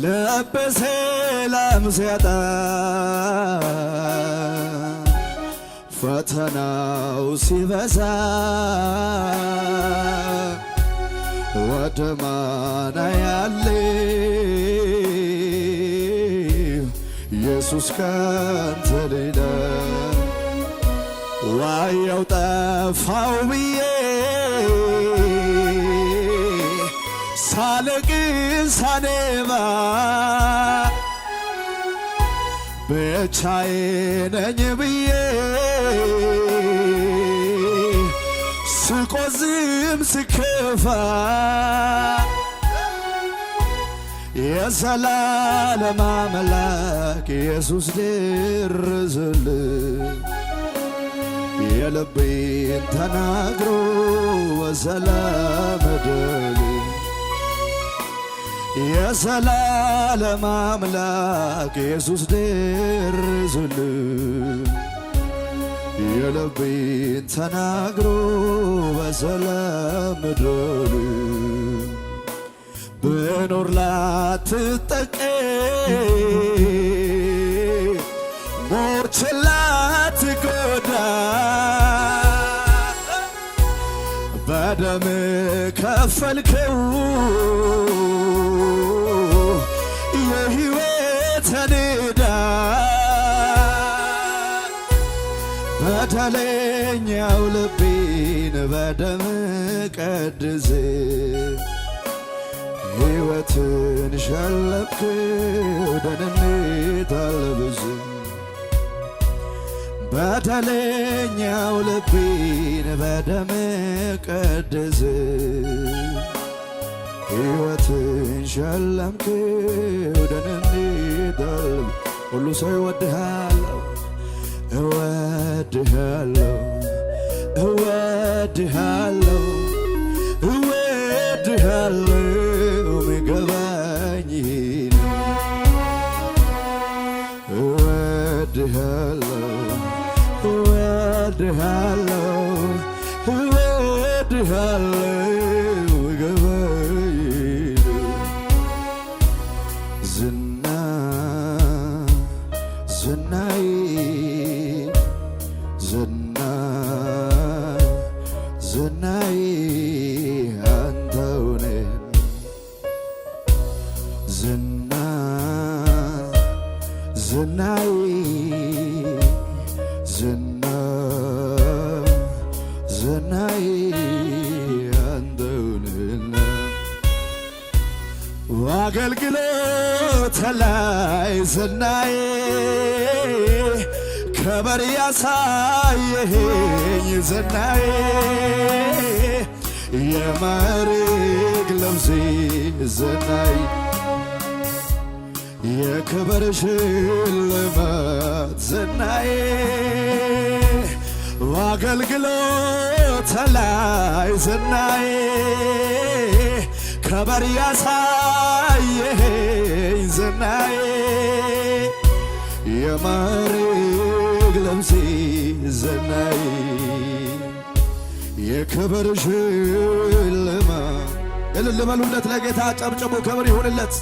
ልቤ ሰላም ሲያጣ ፈተናው ሲበዛ ወደ ማን አያለሁ ኢየሱስ ካንተ ሌላ ዋየው ጠፋው ብዬ ሳለቅስ ሳነባ ብቻዬን ነኝ ብዬ ስቆዝም ስከፋ የዘላለም አምላክ ኢየሱስ ድረስልኝ የልቤን ተናግሮ በሰላም አደረኝ የዘላለም አምላክ ኢየሱስ ድረስልኝ የልቤን ተናግሮ በሰላም አደረኝ ብኖር ላትጠቀም ሞቼ ላትጎዳ በደም ከፈልከው የሕይወቴን ዕዳ በደለኛው ልቤን በደም ቀድስ ሕይወትን ሸለምከው ደህንነት አልብስ በደለኛው ልቤን በደም ቀድስ ሕይወትን ሸለምከው ደህንነት አልብስ ሁሉ ሰው እወድሃለሁ እወድሃለሁ እወድሃለሁ እወድሃለሁ ሚገባኝ እወድሃለሁ እወድሃለሁ እወድሃለሁ ሚገባኝ ዝና ዝናዬ ዝና ዝናዬ አንተው ነህ ዝና ዝናዬ ዝና ዝናዬ አንተው ነህና አገልግሎት ላይ ዝናዬ ከበር ያሳየኸኝ ዝናዬ የማዕረግ ልብሴ ዝናዬ የክብር ሽልማት ዝናዬ አገልግሎት ላይ ዝናዬ ከበር ያሳየኸኝ ዝናዬ የማዕረግ ልብሴ ዝናዬ የክብር ሽልማት እልል በሉለት ለጌታ ጨብጭቡ ክብር ይሁንለት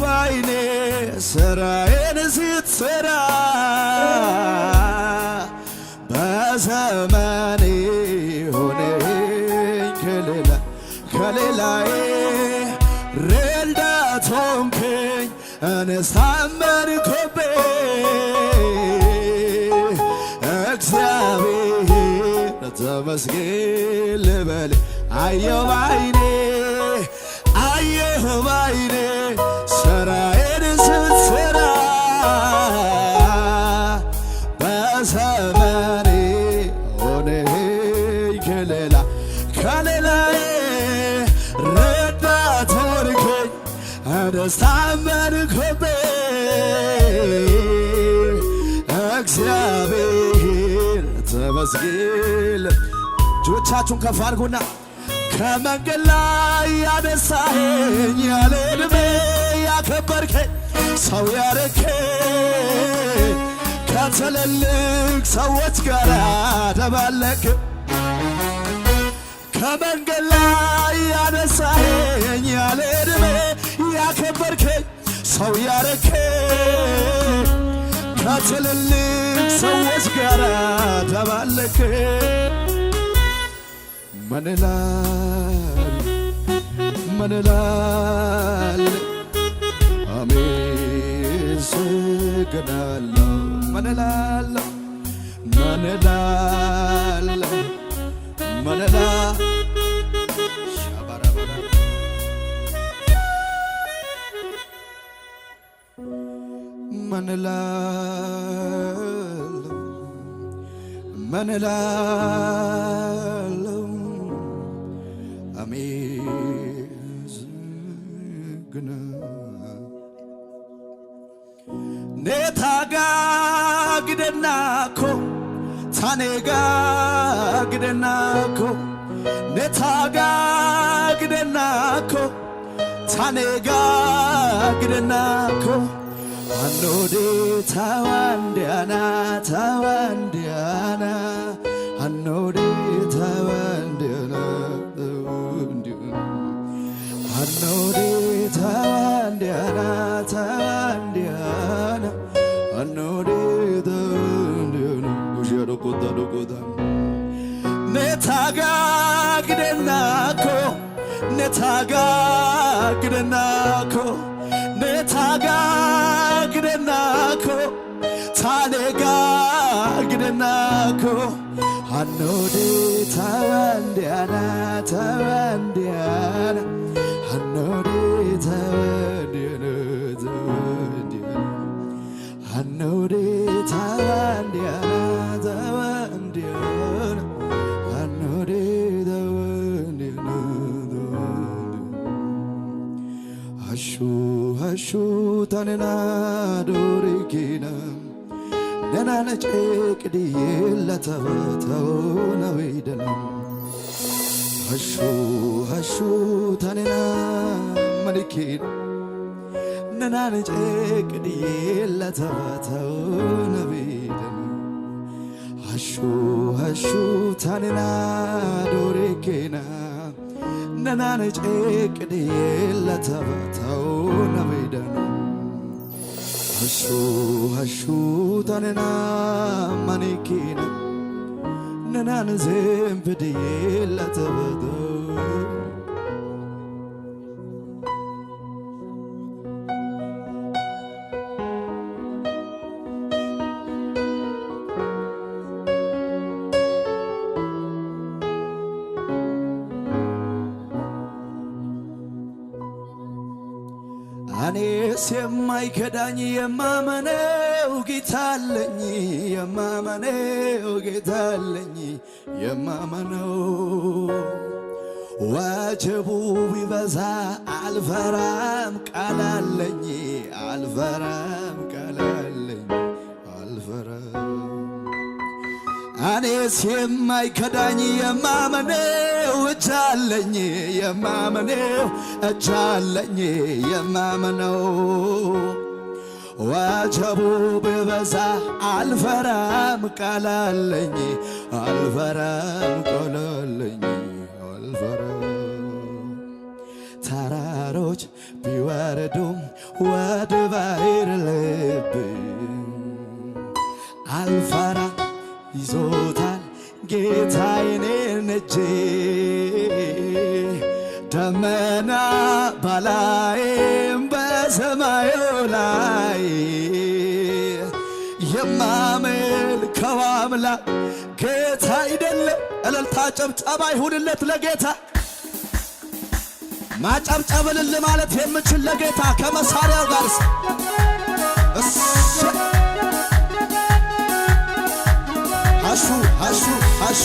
ባይኔ ስራዬን ስትሰራ በዘመኔ ሆነኝ ከሌላዬ ረዳት ሆንከኝ እኔስ ታመንኩብህ እግዚአብሔር ተመስገን ልበል አየሁ ባይኔ ስራዬን ስትሰራ በዘመኔ ሆነኝ ከሌላዬ ታመንኩብህ እግዚአብሔር ተመስገን። እጆቻችሁን ከፍ አድርጉና ከመንገድ ላይ ያነሳኸኝ ያለ ዕድሜ ያከበርከኝ ሰው ያረከኝ ከትልልቅ ሰዎች ጋር ደባለቅ ከመንገድ ላይ ያነሳኸኝ ያለ ዕድሜ ያከበርከኝ ሰው ያረከኝ ከትልልቅ ሰዎች ጋር ደባለቅ ምን እላለሁ አመሰግናለሁ ምን እላለሁ ምን እላለሁ ኔታጋግደናኮ ታኔጋግደናኮ ኔታጋግደናኮ ታኔጋግደናኮ አኖዴ ታዋንዲያና አኖዴ ታዋንዲያና አኖዴ ታዋንዲያና አኖዴ ታዋንዲያና ጉሻዶቆዳ ኔታጋግደናኮ ታኔጋግደናኮ አኖዴ ታዋንዲያና አኖዴ ታዋንዲያና አኖዴ ታዋንዲያና አኖዴ ታዋንዲያና አሹ ታነና ዶሪኪና ነናነ ጨቅድዬ ለተበተው ነወይደና አሹ ታነና መሊኪና ነናነ ጨቅድዬ ለተበተው ነወይደና አሹ ታነና ዶሪኪና ነናነ ጨቅድዬ ለተበተው ነወይደና አሹ ታነና ማኒኪና ነናነ ዘንብድዬ ለተበተው እኔስ የማይከዳኝ የማመነው ጌታ አለኝ የማመነው ወጀቡ ቢበዛ አልፈራም ቃል አለኝ እኔስ የማይከዳኝ የማመነው እጅ አለኝ የማመነው ወጀቡ ቢበዛ አልፈራም ቃል አለኝ ተራሮች ቢወርዱም ወደ ባሕር ልብ አልፈራ ይዞታል ጌታዬን እጄ ደመና ባላይም በሰማዩ ላይ የማመልከው አምላክ ጌታ አይደለም። እልልታ ጨብጨባ ይሁንለት ለጌታ። ማጨብጨብልል ማለት የምችል ለጌታ ከመሳሪያው ጋር አሹ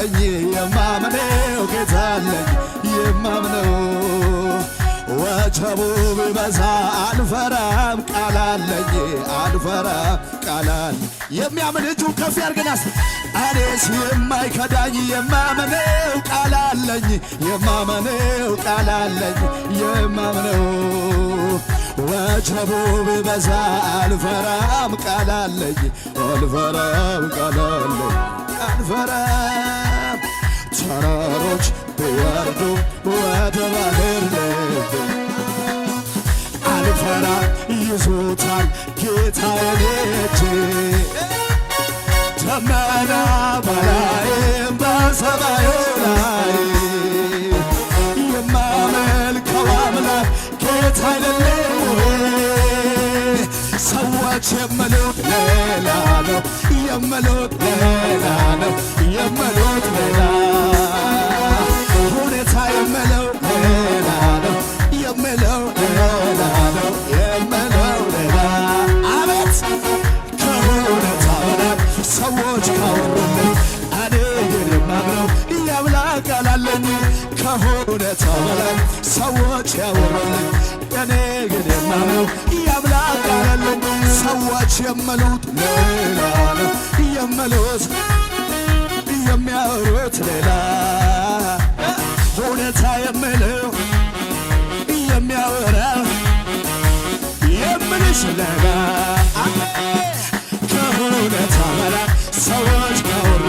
አለኝ የማምነው ጌታ አለኝ የማምነው ወጀቡ ቢበዛ አልፈራም ቃል አለኝ አልፈራም ቃል አለኝ የሚያምን እጁን ከፍ ያርገናስ እኔስ የማይከዳኝ የማምነው ቃል አለኝ የማምነው ቃል አለኝ የማምነው ወጀቡ ቢበዛ አልፈራም ቃል አለኝ አልፈራም ቃል አለኝ አልፈራም ተራሮች ቢወርዱ ወደ ባህር ልብ አልፈራም ይዞታል ጌታዬን እጅ ደመና በላይም በሰማዩ ላይ የማመልከው አምላክ ጌታ አይደለም ሰዎች የምሉት ሌላ ነው የምሉት ሌላ ነው የምሉት ሌላ ሁኔታ የምለው ሌላ ነው የምለው ሌላ ነው የምለው ሌላ አቤት ከሁኔታ በላይ ሰዎች ካወሩልኝ እኔ ግን የማምነው የአምላክ ቃል አለኝ ከሁኔታ በላይ ሰዎች ያወሩልኝ እኔ ግን የማምነው የአምላክ ቃል አለኝ ሰዎች የምሉት ሌላ ነው የምሉት የሚያወሩት ሌላ ሁኔታ የምለው የሚያወራ የምልሽ ሌላ ከሁኔታ በላይ ሰዎች ካወሩ